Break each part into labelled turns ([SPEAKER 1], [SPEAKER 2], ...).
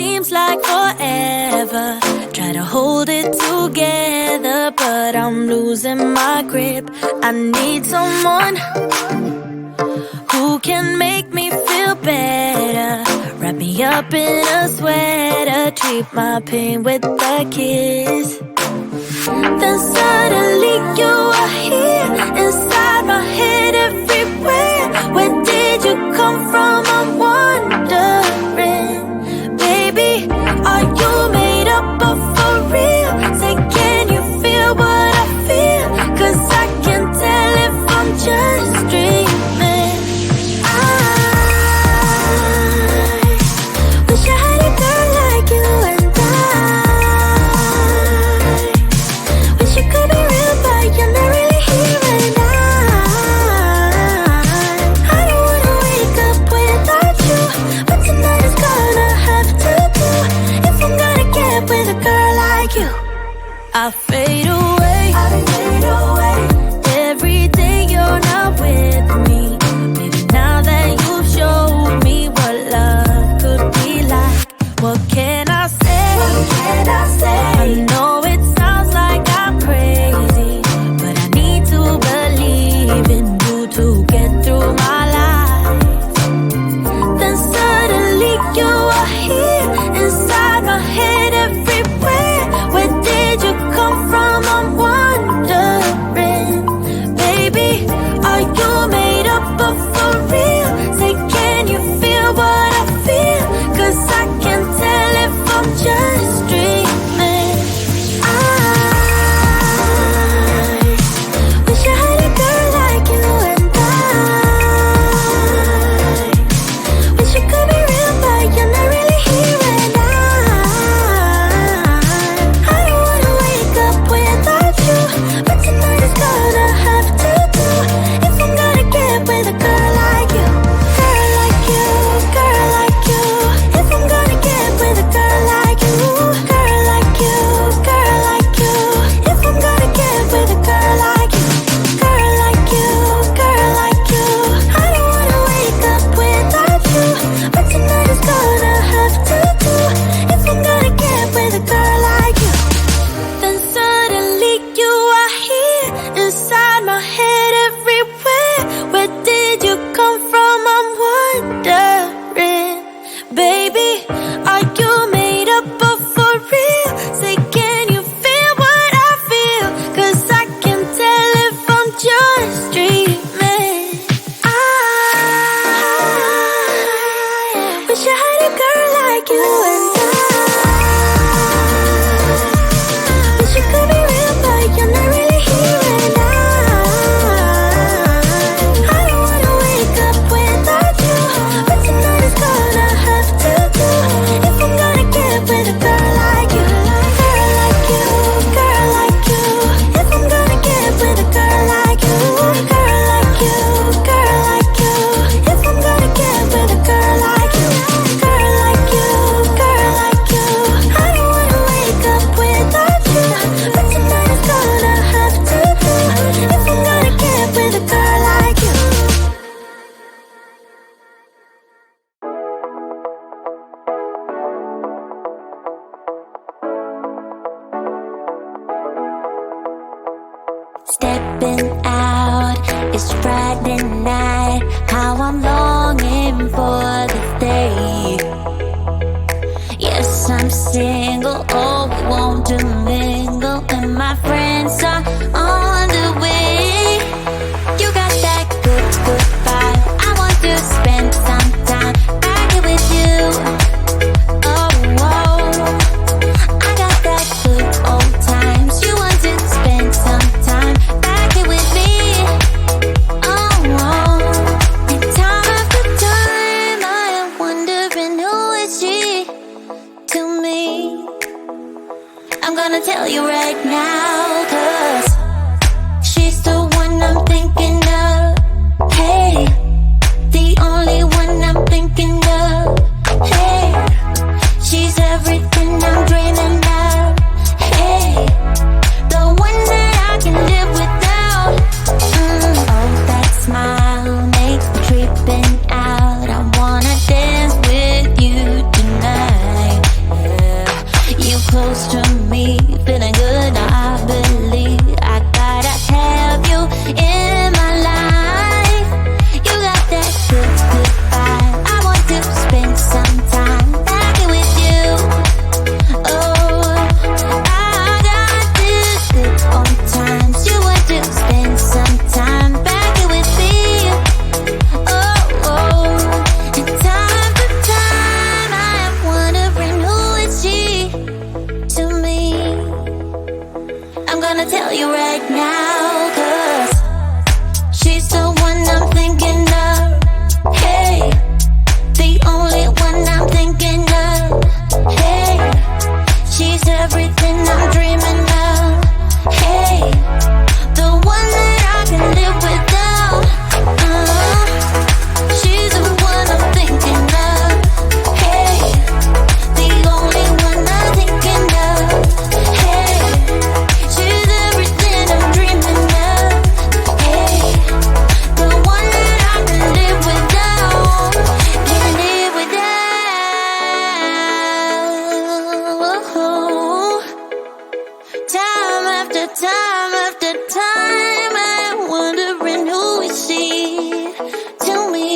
[SPEAKER 1] seems like forever. Try to hold it together, but I'm losing my grip. I need someone who can make me feel better. Wrap me up in a sweater, treat my pain with a kiss. Then suddenly you are here, inside my head everywhere. Where did you come from? I'm wondering. Baby, are you made up of for real? Say, can you feel what I feel? 'Cause I can tell if I'm just dreaming. I wish I had a girl like you, and wish you could be real, but you're not really here. And I don't wanna wake up without you, but tonight is gonna have to do. If I'm gonna get with a girl like you, I fade away. Every day you're not with me. Maybe now that you've showed me what love could be like, what can I say? I know it sounds like I'm crazy, but I need to believe in you to get through my life. Then suddenly you are here, inside my head everywhere. Where did you come from? I'm wondering. Baby, are you made up of for real? Say, can you feel what I feel? 'Cause I can tell if I'm just dreaming. I wish I had a girl like you, and wish you could be real, but you're not really here. And I don't wanna wake up without you, but tonight is gonna have to do. If I'm gonna get with a girl like you, girl like you, girl like you. If I'm gonna get with a girl like you, girl like you, girl like you. If I'm gonna get with a girl like you, girl like you, girl like you. I don't wanna wake up without you, but tonight is gonna have to do. If I'm gonna get with a girl like you. Then suddenly you are here, inside my head everywhere. Where did you come from? I'm wondering. Baby, are you made up of for real? Say, can you feel what I feel? 'Cause I can tell if I'm just dreaming. I wish I had a girl like you, and wish you could be real, but you're not really here. And I don't wanna wake up without you, but tonight is gonna have to do. If I'm gonna get with a girl like you, girl like you, girl like you. If I'm gonna get with a girl like you, girl like you, girl like you. If I'm gonna get with a girl like you, girl like you, girl like you. I don't wanna wake up without you, but tonight is gonna have to do. If I'm gonna get with a girl like you.
[SPEAKER 2] Stepping out, it's Friday night. How I'm longing for this day. Yes, I'm single, oh, we want to mingle, and my friends are on the way. You got that good, good vibe. I want to spend some time back here with you. Oh, whoa. I got that good old times. You want to spend some time back here with me. Oh, whoa. And time after time, I am wondering who is she to me. I'm gonna tell you right now, 'cause she's the one I'm thinking of. Hey, the only one I'm thinking of. Hey, she's everything I'm dreaming of. Hey, the one that I can live without. Oh, that smile makes me tripping out. I wanna dance with you tonight. close to me, feeling good. Now I believe I gotta have you in my life. You got that good, good vibe. I want to spend some time back with you. Oh, I got this good on times. You want to spend some time back with me. Oh, oh. And time to time I am wondering who is she to me. I'm gonna tell you right now, 'cause she's the one I'm thinking of. Hey, the only one I'm thinking of. Hey, she's everything I'm dreaming of. Hey, the one that I can live without. She's the one I'm thinking of. Hey, the only one I'm thinking of. Hey, she's everything I'm dreaming of. Hey, the one that I can live without. Can live without. Time after time after time, I'm wondering who is she to me.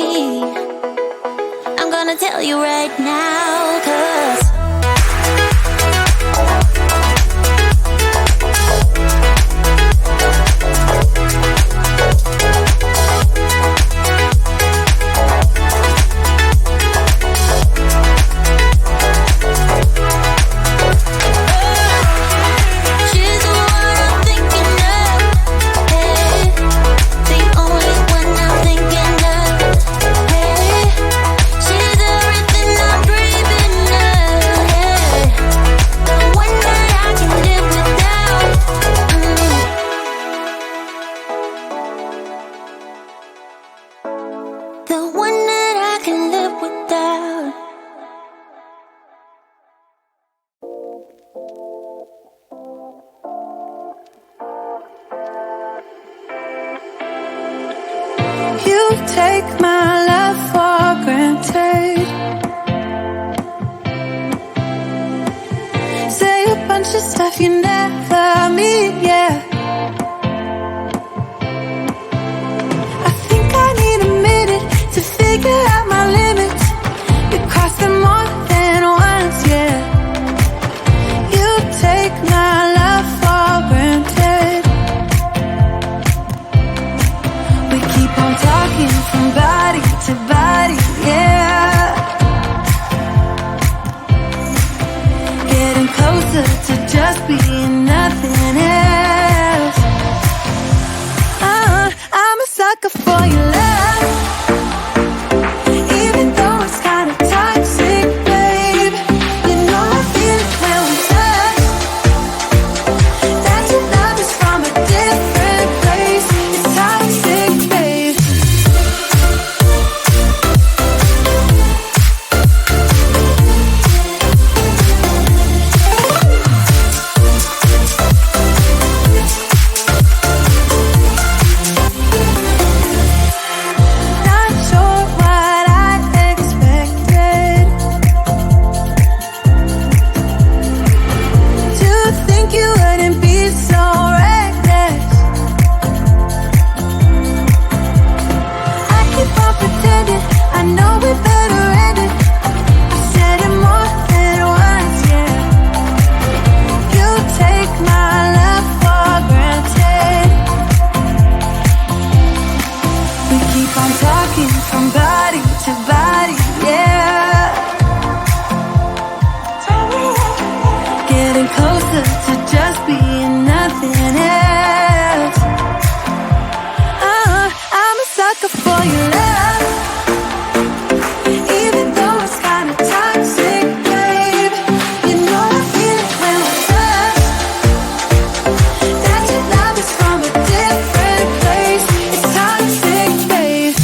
[SPEAKER 2] I'm gonna tell you right now, 'cause she's the one I'm thinking of. Hey, the only one I'm thinking of. Hey, she's everything I'm dreaming of. Hey, the one that I can live without. The one that I can live without.
[SPEAKER 1] You take my love for granted. Say a bunch of stuff you never mean, yeah. I think I need a minute to figure out my limits. You cross them more than once, yeah. You take my love for granted. We keep on talking from body to body, yeah. Getting closer to just being nothing else. I'm a sucker for your love. Even though it's kinda toxic, babe. You know I feel it when we touch. That your love is from a different place. It's toxic, babe. Not sure what I expected. To think you wouldn't be so reckless. I keep on pretending I know we better end it. I said it more than once, yeah. You take my love for granted. We keep on talking from body to body, yeah. Getting closer to just being nothing else. I'm a sucker for your love. Even though it's kinda toxic, babe. You know I feel it when we touch. That your love is from a different place. It's toxic, babe.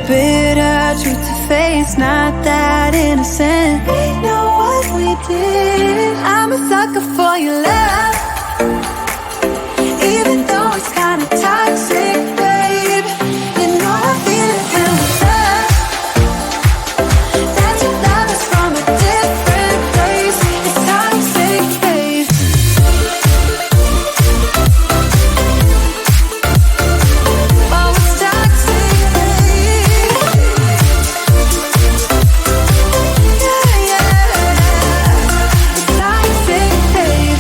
[SPEAKER 1] bitter truth to face, not that innocent. We know what we did. I'm a sucker for your love, even though it's kinda toxic, babe. You know I feel it when we love, that your love is from a different place. It's toxic, babe. Oh, it's toxic, babe. Yeah, yeah. It's toxic, babe.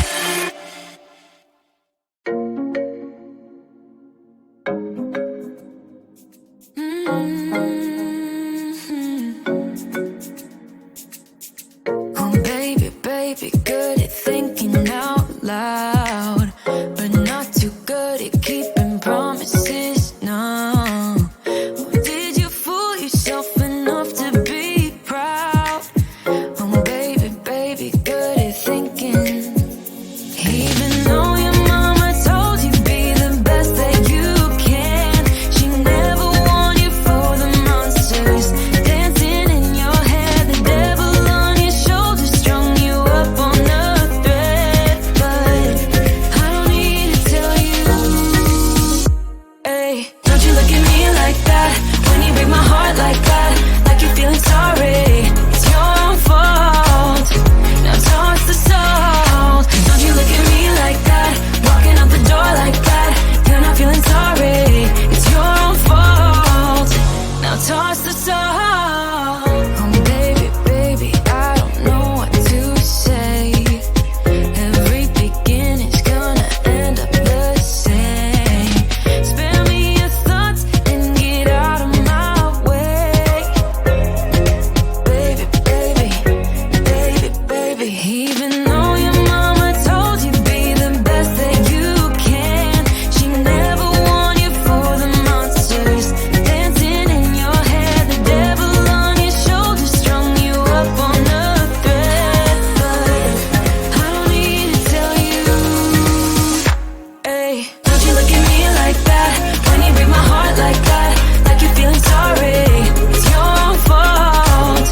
[SPEAKER 1] Oh, baby, baby, good at thinking out loud, but not too good at keeping promises, no. Oh, did you fool yourself enough to be proud? Oh, baby, baby, good at thinking. Even though your mama told you be the best that you can, she never warned you for the monsters dancing in your head, the devil on your shoulder strung you up on a thread. But I don't need to tell you, hey, don't you look at me like that when you break my heart like that, like you're feeling sorry. It's your own fault. Now toss the salt. Don't you look at me like that, walking out the door like that. You're not feeling sorry. It's your own fault. Now toss the salt. Oh, baby, baby, I don't know what to say. Every beginning's gonna end up the same. Spare me your thoughts and get out of my way. Baby, baby, baby, baby. Even though your mama told you be the best that you can, she never warned you for the monsters dancing in your head, the devil on your shoulder strung you up on a thread. But I don't need to tell you, hey, don't you look at me like that when you break my heart like that, like you're feeling sorry. It's your own fault.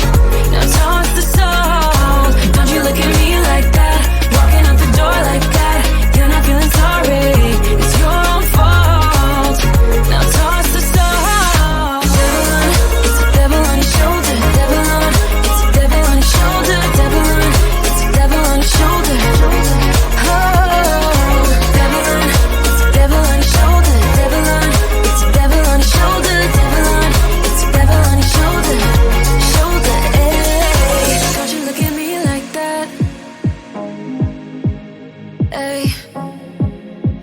[SPEAKER 1] Now toss the salt. Don't you look at me like that, walking out the door like that. You're not feeling sorry. It's your own fault. Now toss the salt. It's a devil on your shoulder. Devil on, it's a devil on your shoulder. Devil on, it's a devil on your shoulder. Oh, devil on, it's a devil on your shoulder. Devil on, it's a devil on your shoulder. Devil on, it's a devil on your shoulder. Shoulder, hey. Don't you look at me like that, hey,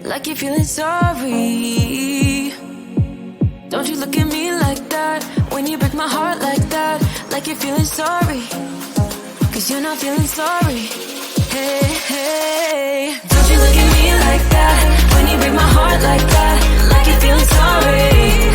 [SPEAKER 1] like you're feeling sorry. Don't you look at me like that when you break my heart like that, like you're feeling sorry. Cause you're not feeling sorry. Hey, hey. Don't you look at me like that when you break my heart like that, like you're feeling sorry.